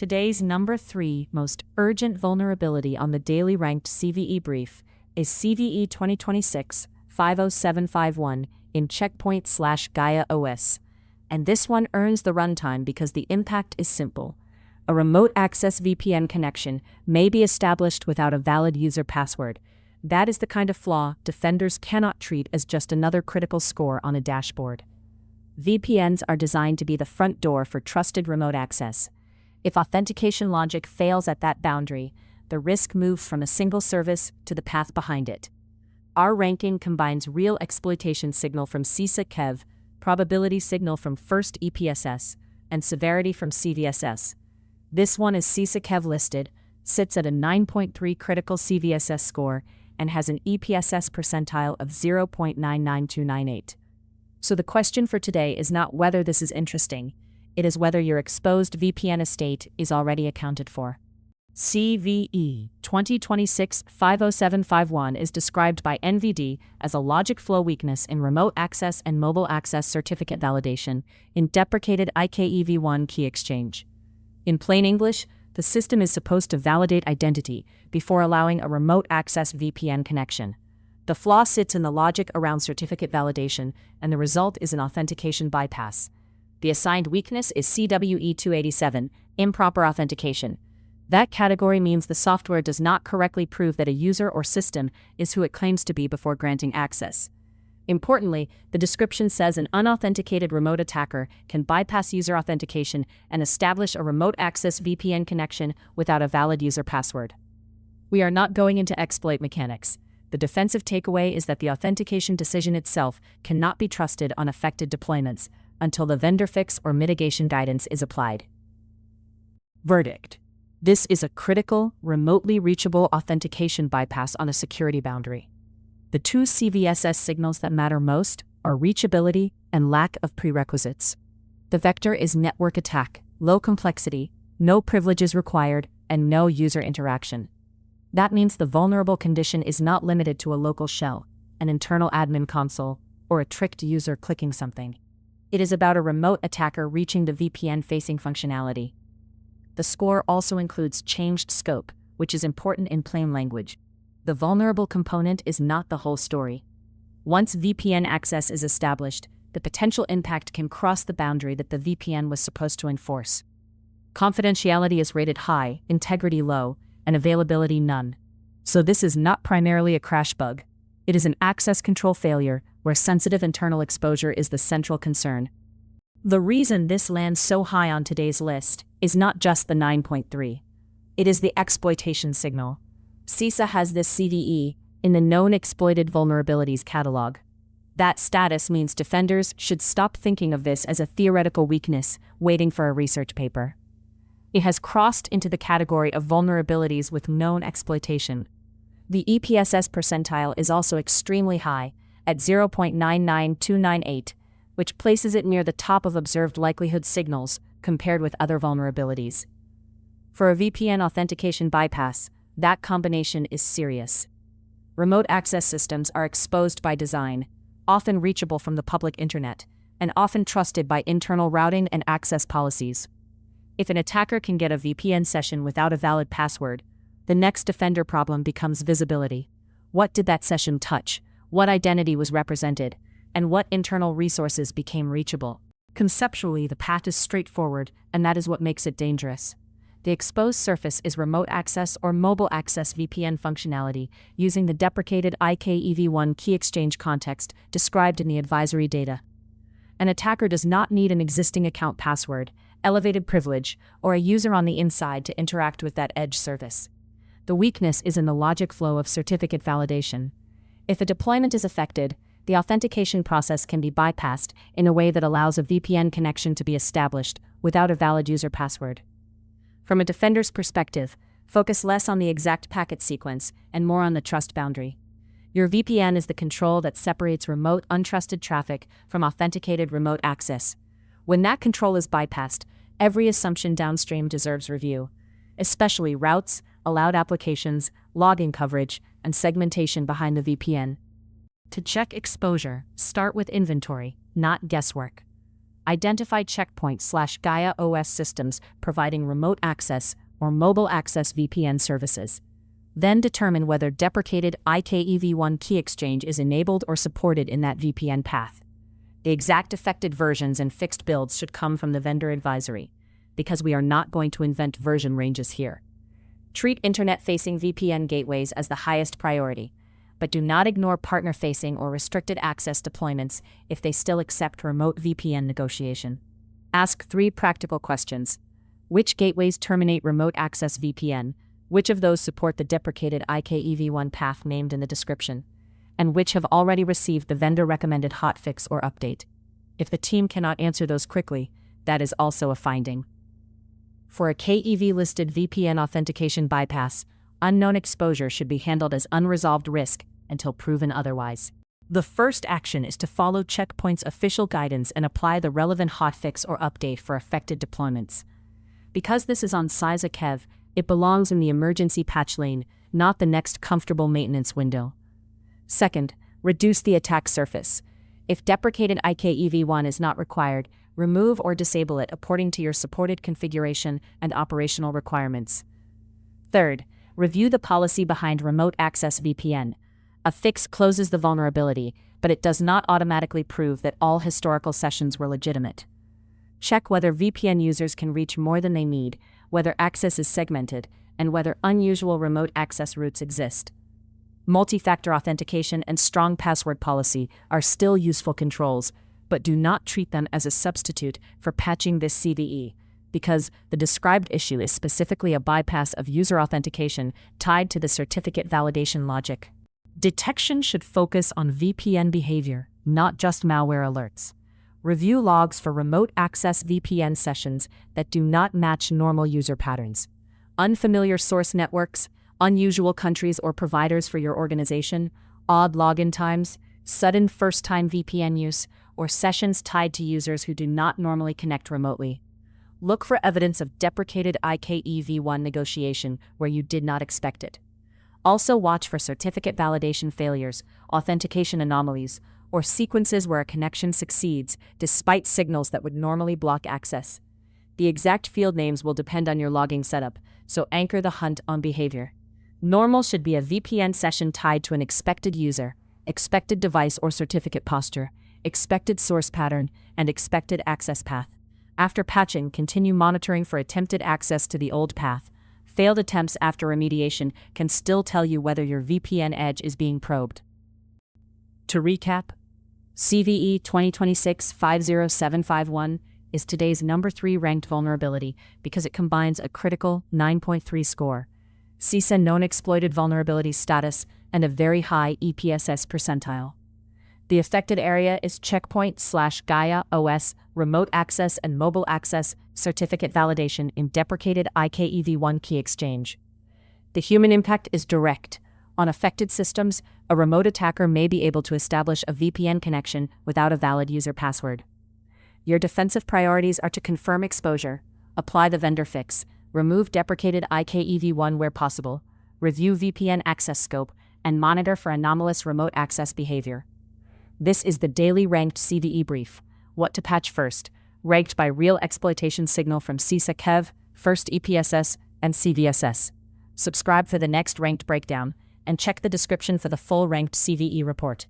Today's number 3 most urgent vulnerability on the Daily Ranked CVE Brief is CVE 2026-50751 in Checkpoint/Gaia OS. And this one earns the runtime because the impact is simple. A remote access VPN connection may be established without a valid user password. That is the kind of flaw defenders cannot treat as just another critical score on a dashboard. VPNs are designed to be the front door for trusted remote access. If authentication logic fails at that boundary, the risk moves from a single service to the path behind it. Our ranking combines real exploitation signal from CVE, probability signal from first EPSS, and severity from CVSS. This one is CVE listed, sits at a 9.3 critical CVSS score, and has an EPSS percentile of 0.99298. So the question for today is not whether this is interesting, it is whether your exposed VPN estate is already accounted for. CVE 2026-50751 is described by NVD as a logic flow weakness in remote access and mobile access certificate validation in deprecated IKEV1 key exchange. In plain English, the system is supposed to validate identity before allowing a remote access VPN connection. The flaw sits in the logic around certificate validation, and the result is an authentication bypass. The assigned weakness is CVE-2026, improper authentication. That category means the software does not correctly prove that a user or system is who it claims to be before granting access. Importantly, the description says an unauthenticated remote attacker can bypass user authentication and establish a remote access VPN connection without a valid user password. We are not going into exploit mechanics. The defensive takeaway is that the authentication decision itself cannot be trusted on affected deployments until the vendor fix or mitigation guidance is applied. Verdict: this is a critical, remotely reachable authentication bypass on a security boundary. The two CVSS signals that matter most are reachability and lack of prerequisites. The vector is network attack, low complexity, no privileges required, and no user interaction. That means the vulnerable condition is not limited to a local shell, an internal admin console, or a tricked user clicking something. It is about a remote attacker reaching the VPN-facing functionality. The score also includes changed scope, which is important in plain language. The vulnerable component is not the whole story. Once VPN access is established, the potential impact can cross the boundary that the VPN was supposed to enforce. Confidentiality is rated high, integrity low, and availability none. So this is not primarily a crash bug. It is an access control failure where sensitive internal exposure is the central concern. The reason this lands so high on today's list is not just the 9.3. It is the exploitation signal. CISA has this CVE in the Known Exploited Vulnerabilities catalog. That status means defenders should stop thinking of this as a theoretical weakness waiting for a research paper. It has crossed into the category of vulnerabilities with known exploitation. The EPSS percentile is also extremely high, at 0.99298, which places it near the top of observed likelihood signals compared with other vulnerabilities. For a VPN authentication bypass, that combination is serious. Remote access systems are exposed by design, often reachable from the public internet, and often trusted by internal routing and access policies. If an attacker can get a VPN session without a valid password, the next defender problem becomes visibility. What did that session touch? What identity was represented? And what internal resources became reachable? Conceptually, the path is straightforward, and that is what makes it dangerous. The exposed surface is remote access or mobile access VPN functionality using the deprecated IKEV1 key exchange context described in the advisory data. An attacker does not need an existing account password, elevated privilege, or a user on the inside to interact with that edge service. The weakness is in the logic flow of certificate validation. If a deployment is affected, the authentication process can be bypassed in a way that allows a VPN connection to be established without a valid user password. From a defender's perspective, focus less on the exact packet sequence and more on the trust boundary. Your VPN is the control that separates remote, untrusted traffic from authenticated remote access. When that control is bypassed, every assumption downstream deserves review, especially routes, allowed applications, login coverage, and segmentation behind the VPN. To check exposure, start with inventory, not guesswork. Identify checkpoint/Gaia OS systems providing remote access or mobile access VPN services. Then determine whether deprecated IKEv1 key exchange is enabled or supported in that VPN path. The exact affected versions and fixed builds should come from the vendor advisory, because we are not going to invent version ranges here. Treat internet-facing VPN gateways as the highest priority, but do not ignore partner-facing or restricted access deployments if they still accept remote VPN negotiation. Ask 3 practical questions. Which gateways terminate remote access VPN? Which of those support the deprecated IKEv1 path named in the description? And which have already received the vendor-recommended hotfix or update? If the team cannot answer those quickly, that is also a finding. For a KEV-listed VPN authentication bypass, unknown exposure should be handled as unresolved risk until proven otherwise. The first action is to follow Checkpoint's official guidance and apply the relevant hotfix or update for affected deployments. Because this is on CVE, it belongs in the emergency patch lane, not the next comfortable maintenance window. Second, reduce the attack surface. If deprecated IKEv1 is not required, remove or disable it according to your supported configuration and operational requirements. Third, review the policy behind remote access VPN. A fix closes the vulnerability, but it does not automatically prove that all historical sessions were legitimate. Check whether VPN users can reach more than they need, whether access is segmented, and whether unusual remote access routes exist. Multi-factor authentication and strong password policy are still useful controls, but do not treat them as a substitute for patching this CVE, because the described issue is specifically a bypass of user authentication tied to the certificate validation logic. Detection should focus on VPN behavior, not just malware alerts. Review logs for remote access VPN sessions that do not match normal user patterns. Unfamiliar source networks, unusual countries or providers for your organization, odd login times, sudden first-time VPN use, or sessions tied to users who do not normally connect remotely. Look for evidence of deprecated IKEv1 negotiation where you did not expect it. Also watch for certificate validation failures, authentication anomalies, or sequences where a connection succeeds despite signals that would normally block access. The exact field names will depend on your logging setup, so anchor the hunt on behavior. Normal should be a VPN session tied to an expected user, expected device or certificate posture, expected source pattern, and expected access path. After patching, continue monitoring for attempted access to the old path. Failed attempts after remediation can still tell you whether your VPN edge is being probed. To recap, CVE 2026-50751 is today's number 3 ranked vulnerability because it combines a critical 9.3 score, CISA known exploited vulnerability status, and a very high EPSS percentile. The affected area is Checkpoint/Gaia OS remote access and mobile access certificate validation in deprecated IKEv1 key exchange. The human impact is direct. On affected systems, a remote attacker may be able to establish a VPN connection without a valid user password. Your defensive priorities are to confirm exposure, apply the vendor fix, remove deprecated IKEv1 where possible, review VPN access scope, and monitor for anomalous remote access behavior. This is the Daily Ranked CVE Brief, what to patch first, ranked by real exploitation signal from CISA, First EPSS, and CVSS. Subscribe for the next ranked breakdown, and check the description for the full ranked CVE report.